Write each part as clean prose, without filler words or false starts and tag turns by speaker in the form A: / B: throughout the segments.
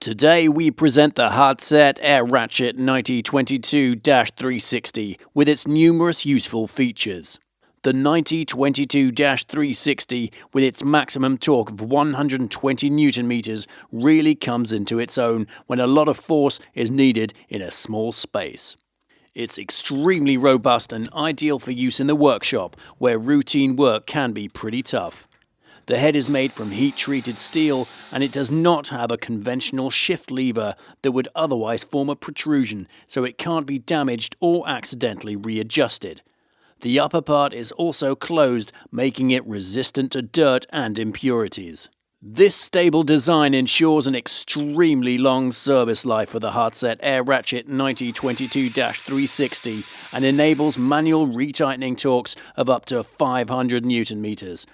A: Today we present the Hardset Air Ratchet 9022-360 with its numerous useful features. The 9022-360 with its maximum torque of 120 Nm really comes into its own when a lot of force is needed in a small space. It's extremely robust and ideal for use in the workshop where routine work can be pretty tough. The head is made from heat-treated steel and it does not have a conventional shift lever that would otherwise form a protrusion, so it can't be damaged or accidentally readjusted. The upper part is also closed, making it resistant to dirt and impurities. This stable design ensures an extremely long service life for the Hardset Air Ratchet 9022-360 and enables manual retightening torques of up to 500 Nm.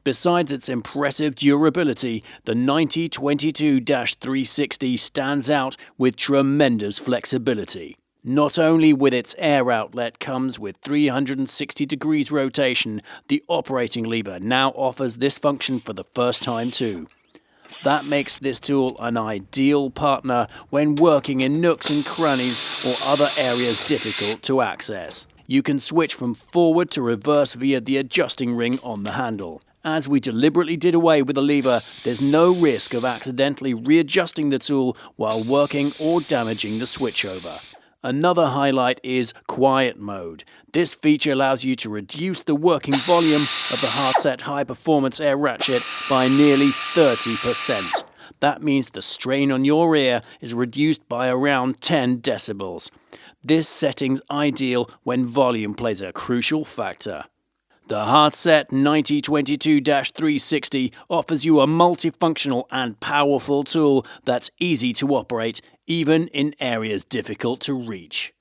A: Besides its impressive durability, the 9022-360 stands out with tremendous flexibility. Not only with its air outlet comes with 360 degrees rotation, the operating lever now offers this function for the first time too. That makes this tool an ideal partner when working in nooks and crannies or other areas difficult to access. You can switch from forward to reverse via the adjusting ring on the handle. As we deliberately did away with the lever, there's no risk of accidentally readjusting the tool while working or damaging the switchover. Another highlight is Quiet Mode. This feature allows you to reduce the working volume of the Hardset High Performance Air Ratchet by nearly 30%. That means the strain on your ear is reduced by around 10 decibels. This setting's ideal when volume plays a crucial factor. The Hardset 9022-360 offers you a multifunctional and powerful tool that's easy to operate, even in areas difficult to reach.